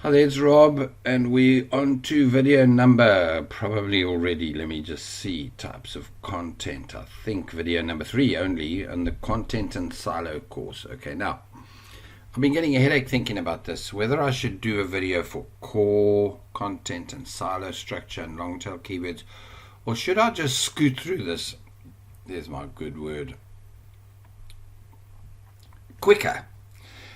Hi there, it's Rob, and we on to video number, probably already, let me just see, types of content. I think video number 3 only on the content and silo course. Okay, now, I've been getting a headache thinking about this, whether I should do a video for core, content and silo structure and long tail keywords, or should I just scoot through this, there's my good word, quicker.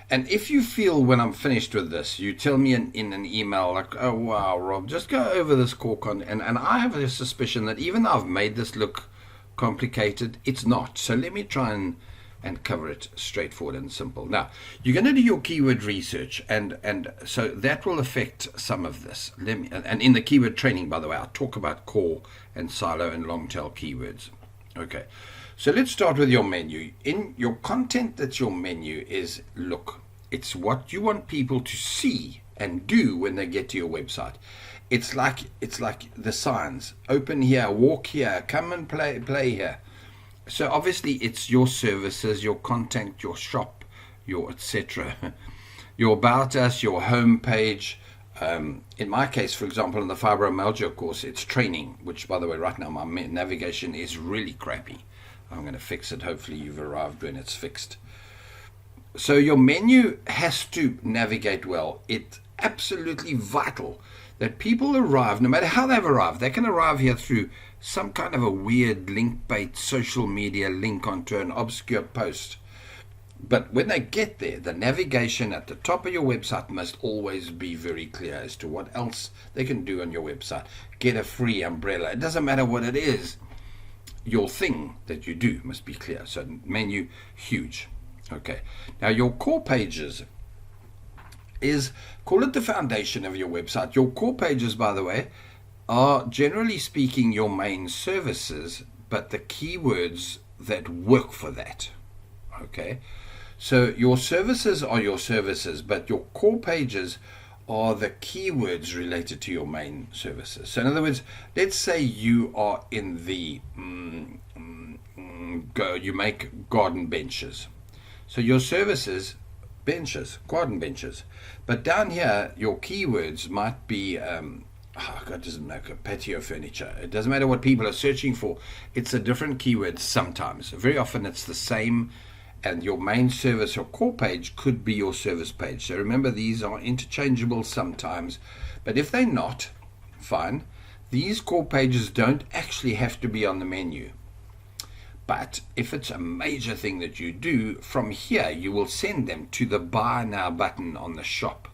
And if you feel when I'm finished with this, you tell me in an email like, oh, wow, Rob, just go over this core content. And I have a suspicion that even though I've made this look complicated, it's not. So let me try and cover it straightforward and simple. Now, you're going to do your keyword research, and so that will affect some of this. And in the keyword training, by the way, I'll talk about core and silo and long tail keywords. Okay, so let's start with your menu. In your content, that's your menu is look. It's what you want people to see and do when they get to your website. It's like the signs. Open here, walk here, come and play here. So obviously it's your services, your content, your shop, your etc. Your about us, your home page. In my case, for example, in the fibromyalgia course, it's training, which, by the way, right now my navigation is really crappy. I'm going to fix it. Hopefully you've arrived when it's fixed. So your menu has to navigate well. It's absolutely vital that people arrive, no matter how they've arrived. They can arrive here through some kind of a weird link bait social media link onto an obscure post. But when they get there, the navigation at the top of your website must always be very clear as to what else they can do on your website. Get a free umbrella. It doesn't matter what it is. Your thing that you do must be clear. So menu, huge. Okay. Now your core pages is, call it the foundation of your website. Your core pages, by the way, are generally speaking your main services, but the keywords that work for that. Okay. So your services are your services, but your core pages are the keywords related to your main services. So in other words, let's say you are in the you make garden benches. So your services, benches, garden benches. But down here, your keywords might be God doesn't know, patio furniture. It doesn't matter what people are searching for. It's a different keyword sometimes. Very often it's the same, and your main service or core page could be your service page. So remember, these are interchangeable sometimes, but if they're not, fine. These core pages don't actually have to be on the menu. But if it's a major thing that you do, from here you will send them to the buy now button on the shop,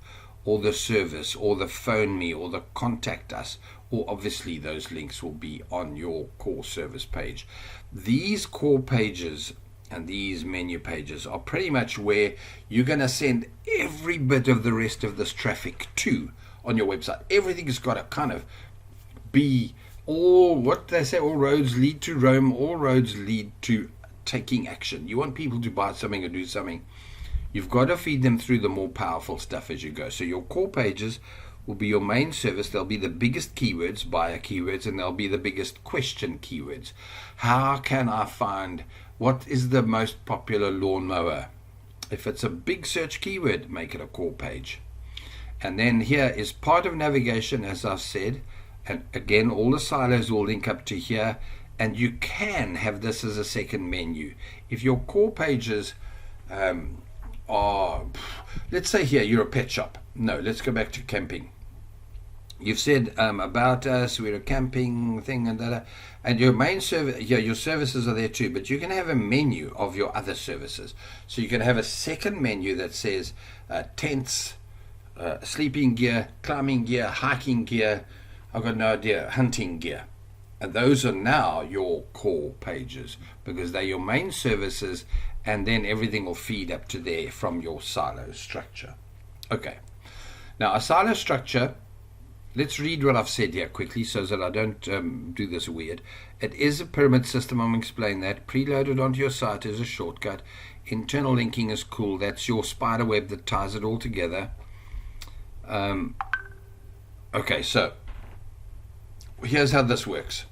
or the service, or the phone me, or the contact us, or obviously those links will be on your core service page. These core pages and these menu pages are pretty much where you're going to send every bit of the rest of this traffic to on your website. Everything's got to kind of be all, what they say, all roads lead to Rome, all roads lead to taking action. You want people to buy something or do something. You've got to feed them through the more powerful stuff as you go. So your core pages will be your main service. They'll be the biggest keywords, buyer keywords, and they'll be the biggest question keywords. How can I find what is the most popular lawnmower? If it's a big search keyword, make it a core page. And then here is part of navigation, as I've said. And again, all the silos will link up to here. And you can have this as a second menu. If your core pages are, let's say here, you're a pet shop. No, let's go back to camping. You've said about us, we're a camping thing, and your main service, yeah, your services are there too, but you can have a menu of your other services. So you can have a second menu that says tents, sleeping gear, climbing gear, hiking gear, I've got no idea, hunting gear. And those are now your core pages because they're your main services, and then everything will feed up to there from your silo structure. Okay, now a silo structure, let's read what I've said here quickly so that I don't do this weird. It is a pyramid system. I'm going to explain that. Preloaded onto your site is a shortcut. Internal linking is cool. That's your spider web that ties it all together. Okay, so here's how this works.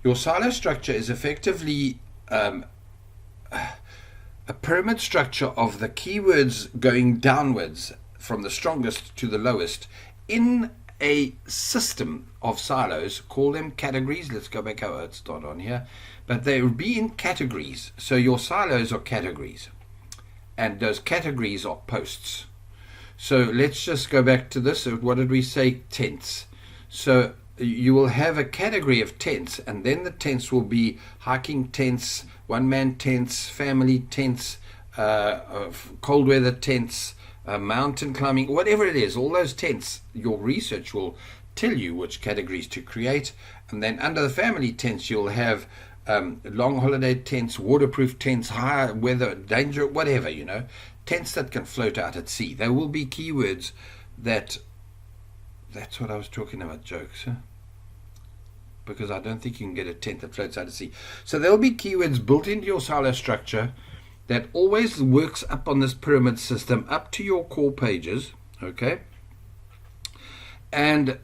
Your silo structure is effectively a pyramid structure of the keywords going downwards from the strongest to the lowest in a system of silos. Call them categories. Let's go back over. It's not on here, but they will be in categories. So your silos are categories, and those categories are posts. So let's just go back to this. What did we say? Tents. So you will have a category of tents, and then the tents will be hiking tents, one-man tents, family tents, cold weather tents, mountain climbing, whatever it is, all those tents. Your research will tell you which categories to create. And then under the family tents, you'll have long holiday tents, waterproof tents, high weather, danger, whatever, tents that can float out at sea. There will be keywords that's what I was talking about, jokes, huh? Because I don't think you can get a tent that floats out at sea. So there'll be keywords built into your silo structure that always works up on this pyramid system up to your core pages, okay? And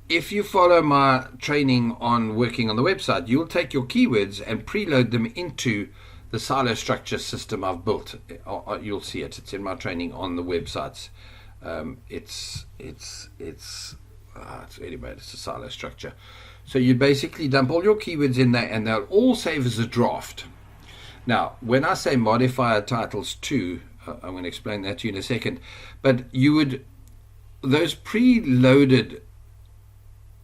if you follow my training on working on the website, you'll take your keywords and preload them into the silo structure system I've built. You'll see it. It's in my training on the websites. It's a silo structure. So you basically dump all your keywords in there, and they'll all save as a draft. Now, when I say modifier titles 2, I'm going to explain that to you in a second, but those preloaded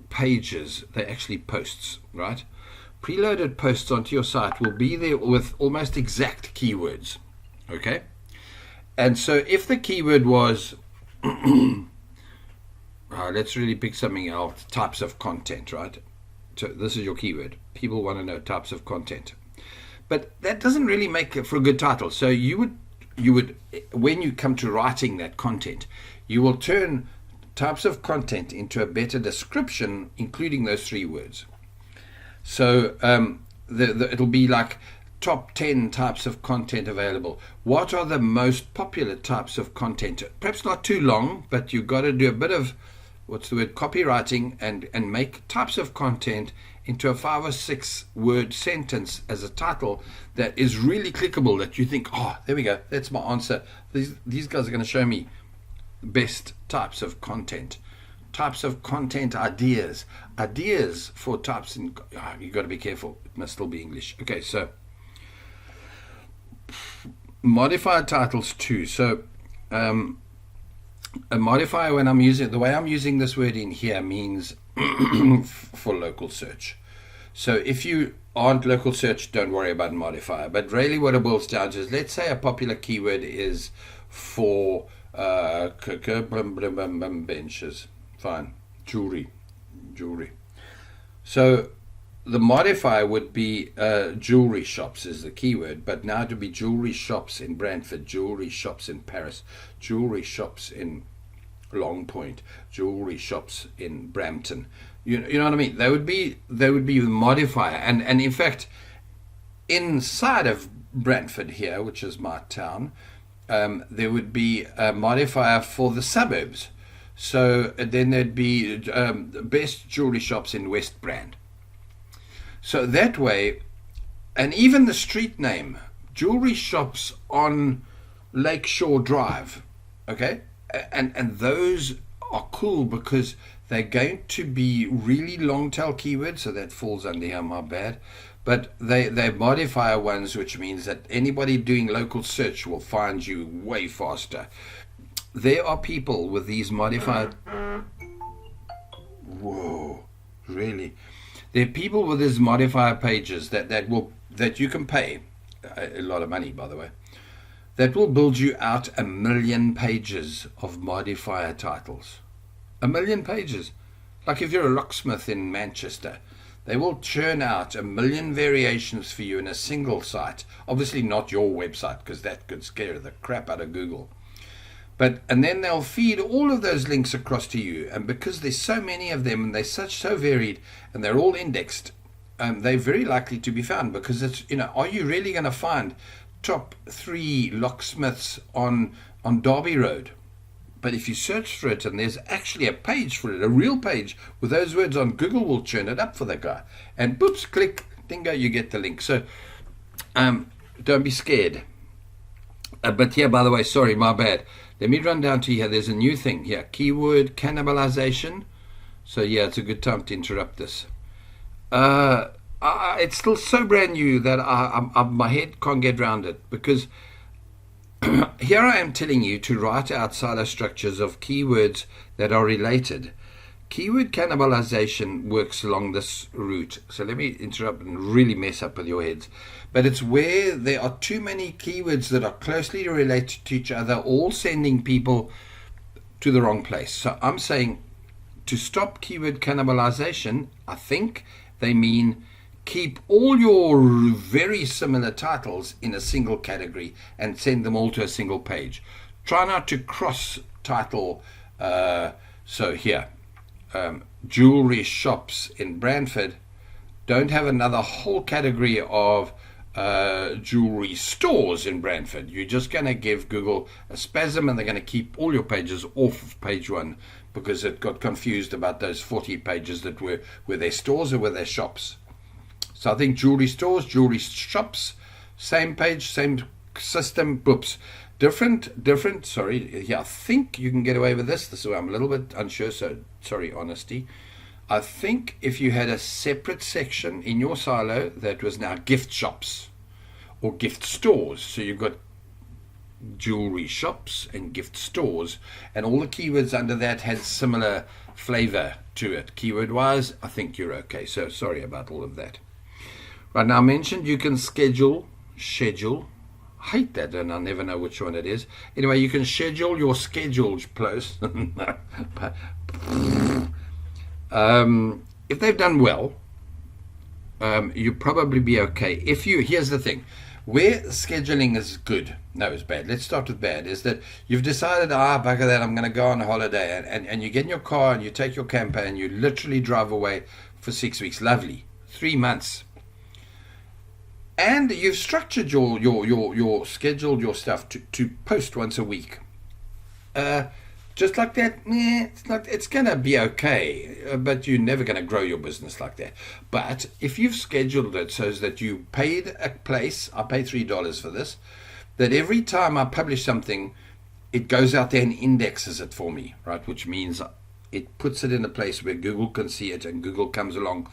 pages, they're actually posts, right? Preloaded posts onto your site will be there with almost exact keywords, okay? And so if the keyword was, let's really pick something else, types of content, right? So this is your keyword. People want to know types of content. But that doesn't really make it for a good title. So you would, when you come to writing that content, you will turn types of content into a better description, including those 3 words. So it'll be like top 10 types of content available. What are the most popular types of content? Perhaps not too long, but you've got to do a bit of, copywriting and make types of content into a 5 or 6 word sentence as a title that is really clickable, that you think, oh, there we go, that's my answer. These guys are going to show me best types of content ideas for types. You've got to be careful, it must still be English. Okay, so modifier titles 2. So a modifier, when the way I'm using this word in here means for local search. So if you aren't local search, don't worry about modifier. But really what it boils down to is, let's say a popular keyword is for benches. Fine. Jewelry. So the modifier would be jewelry shops is the keyword, but now to be jewelry shops in Brantford, jewelry shops in Paris, jewelry shops in Long Point, jewelry shops in Brampton. You know what I mean? They would be the modifier, and in fact, inside of Brantford here, which is my town, there would be a modifier for the suburbs. So then there'd be best jewelry shops in West Brand. So that way, and even the street name, jewelry shops on Lakeshore Drive, okay? And those are cool because they're going to be really long tail keywords, so that falls under here, my bad. But they're modifier ones, which means that anybody doing local search will find you way faster. There are people with these modified... Whoa, really? There are people with these modifier pages that you can pay a lot of money, by the way, that will build you out 1 million pages of modifier titles. 1 million pages. Like if you're a locksmith in Manchester, they will churn out 1 million variations for you in a single site. Obviously not your website, because that could scare the crap out of Google. And then they'll feed all of those links across to you, and because there's so many of them and they're so varied and they're all indexed, they're very likely to be found, because it's, are you really going to find top 3 locksmiths on Derby Road? But if you search for it and there's actually a page for it, a real page with those words on, Google will churn it up for that guy, and boops, click, dingo, you get the link. So don't be scared. But here, by the way, sorry, my bad. Let me run down to here. There's a new thing here. Keyword cannibalization. So yeah, it's a good time to interrupt this. It's still so brand new that my head can't get around it, because here I am telling you to write out silo structures of keywords that are related. Keyword cannibalization works along this route. So let me interrupt and really mess up with your heads. But it's where there are too many keywords that are closely related to each other, all sending people to the wrong place. So I'm saying to stop keyword cannibalization, I think they mean keep all your very similar titles in a single category and send them all to a single page. Try not to cross title. So here, jewelry shops in Brantford. Don't have another whole category of jewelry stores in Brantford. You're just going to give Google a spasm, and they're going to keep all your pages off of page one, because it got confused about those 40 pages that were their stores or were their shops. So I think jewelry stores, jewelry shops, same page, same system. Oops. Different, sorry. Yeah, I think you can get away with this. This is where I'm a little bit unsure, so sorry, honesty. I think if you had a separate section in your silo that was now gift shops or gift stores, so you've got jewelry shops and gift stores, and all the keywords under that had similar flavor to it. Keyword wise, I think you're okay. So sorry about all of that. Right, now I mentioned you can schedule. I hate that, and I never know which one it is. Anyway, you can schedule your scheduled posts. If they've done well, you'll probably be okay. Here's the thing, where scheduling is good, no, it's bad. Let's start with bad. Is that you've decided, bugger that, I'm going to go on a holiday, and you get in your car and you take your camper and you literally drive away for 6 weeks. Lovely, 3 months. And you've structured your scheduled your stuff to post once a week. Just like that, it's going to be okay, but you're never going to grow your business like that. But if you've scheduled it so that you paid a place, I pay $3 for this, that every time I publish something, it goes out there and indexes it for me, right? Which means it puts it in a place where Google can see it, and Google comes along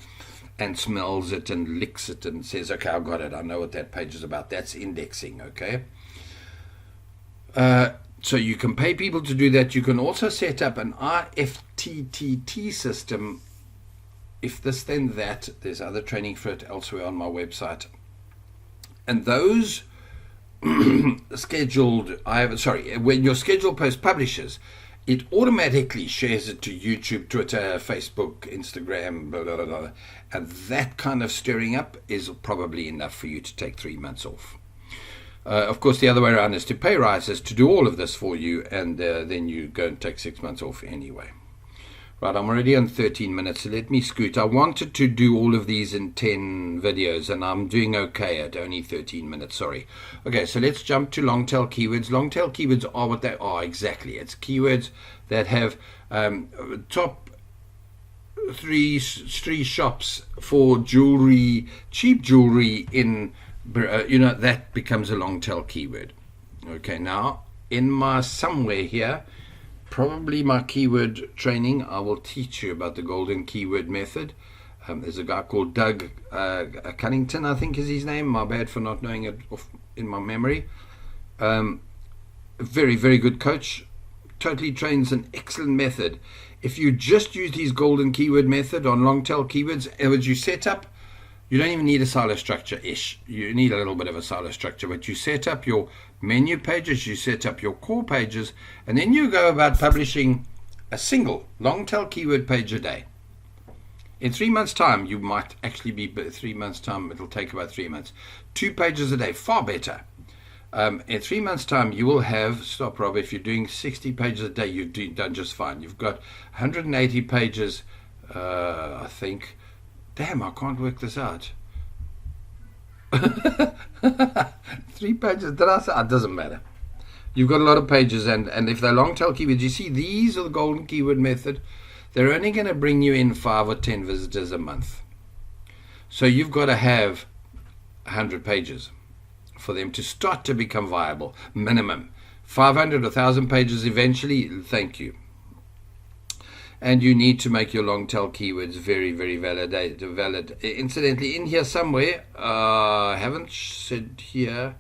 and smells it and licks it and says, okay, I've got it. I know what that page is about. That's indexing, okay? So you can pay people to do that. You can also set up an IFTTT system. If this, then that. There's other training for it elsewhere on my website. And those when your scheduled post publishes, it automatically shares it to YouTube, Twitter, Facebook, Instagram, blah, blah, blah, blah. And that kind of stirring up is probably enough for you to take 3 months off. Of course, the other way around is to pay writers to do all of this for you, and then you go and take 6 months off anyway. Right, I'm already on 13 minutes, so let me scoot. I wanted to do all of these in 10 videos, and I'm doing okay at only 13 minutes, sorry. Okay, so let's jump to long-tail keywords. Long-tail keywords are what they are, exactly. It's keywords that have top three shops for jewelry, cheap jewelry in, that becomes a long-tail keyword. Okay, now, in my somewhere here, probably my keyword training, I will teach you about the golden keyword method. There's a guy called Doug Cunnington, I think is his name. My bad for not knowing it off in my memory. Very, very good coach. Totally trains an excellent method. If you just use his golden keyword method on long tail keywords, as you set up, you don't even need a silo structure-ish. You need a little bit of a silo structure, but you set up your menu pages, you set up your core pages, and then you go about publishing a single long tail keyword page a day. In 3 months' time, you might actually be, 3 months' time, it'll take about 3 months. 2 pages a day, far better. In 3 months' time, you will have, stop Rob, if you're doing 60 pages a day, you've done just fine. You've got 180 pages, I think. Damn, I can't work this out. 3 pages, did I say? It doesn't matter. You've got a lot of pages, and if they're long tail keywords, you see, these are the golden keyword method. They're only going to bring you in 5 or 10 visitors a month. So you've got to have 100 pages, for them to start to become viable. Minimum 500 or 1,000 pages eventually. Thank you. And you need to make your long tail keywords very, very valid. Incidentally, in here somewhere, I haven't said here,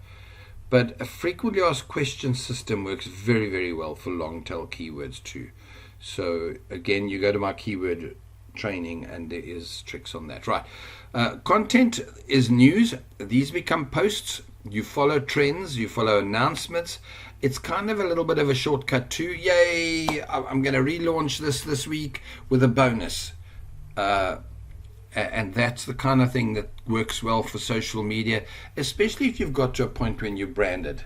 but a frequently asked questions system works very, very well for long tail keywords too. So again, you go to my keyword training and there is tricks on that. Right. Content is news. These become posts. You follow trends, you follow announcements. It's kind of a little bit of a shortcut too. Yay, I'm going to relaunch this week with a bonus. And that's the kind of thing that works well for social media, especially if you've got to a point when you're branded.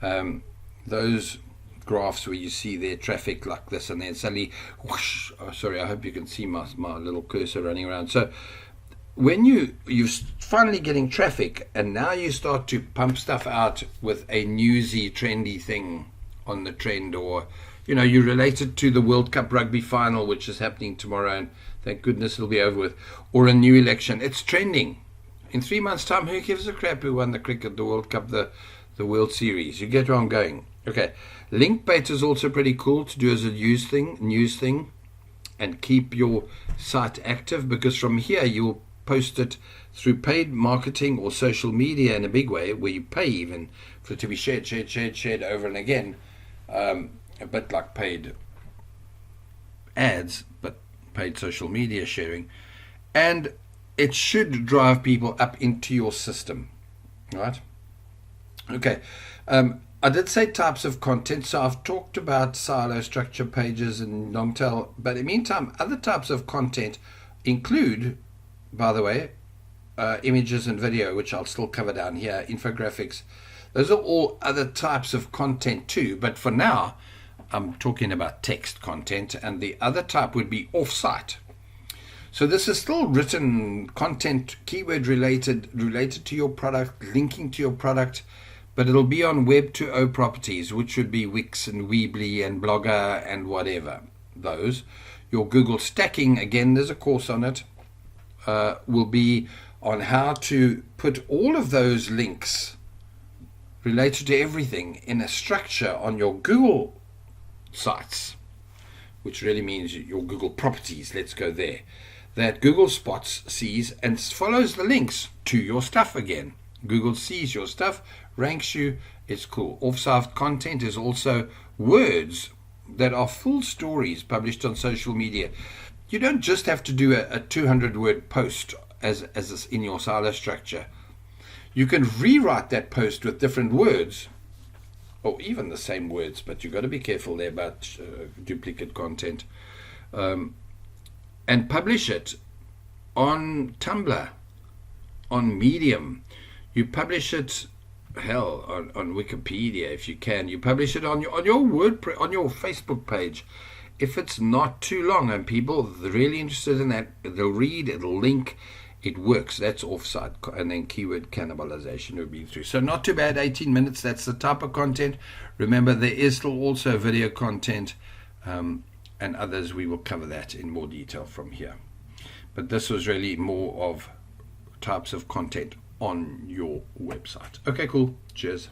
Those graphs where you see their traffic like this and then suddenly whoosh, oh, sorry, I hope you can see my little cursor running around. So when you're finally getting traffic and now you start to pump stuff out with a newsy trendy thing on the trend, or you relate it to the World Cup rugby final which is happening tomorrow and thank goodness it'll be over with, or a new election, it's trending. In 3 months time, who gives a crap who won the cricket, the World Cup, the World Series? You get where I'm going. Okay, link bait is also pretty cool to do as a news thing and keep your site active, because from here you'll post it through paid marketing or social media in a big way, where you pay even for it to be shared over and again, a bit like paid ads, but paid social media sharing, and it should drive people up into your system, right? Okay, I did say types of content, so I've talked about silo structure pages and long tail, but in the meantime, other types of content include, by the way, images and video, which I'll still cover down here, infographics. Those are all other types of content too, but for now I'm talking about text content, and the other type would be offsite. So this is still written content, keyword related to your product, linking to your product, but it'll be on Web 2.0 properties, which would be Wix and Weebly and Blogger and whatever. Those. Your Google stacking, again, there's a course on it, will be on how to put all of those links related to everything in a structure on your Google sites, which really means your Google properties. Let's go there. That Google spots, sees, and follows the links to your stuff again. Google sees your stuff, ranks you. It's cool. Offsite content is also words that are full stories published on social media. You don't just have to do a 200-word post as in your silo structure. You can rewrite that post with different words, or even the same words, but you've got to be careful there about duplicate content, and publish it on Tumblr, on Medium. You publish it, hell, on Wikipedia if you can. You publish it on your WordPress, on your Facebook page. If it's not too long and people are really interested in that, they'll read, it'll link, it works. That's offsite. And then keyword cannibalization we've been through. So not too bad, 18 minutes. That's the type of content. Remember, there is still also video content, and others. We will cover that in more detail from here. But this was really more of types of content on your website. Okay, cool. Cheers.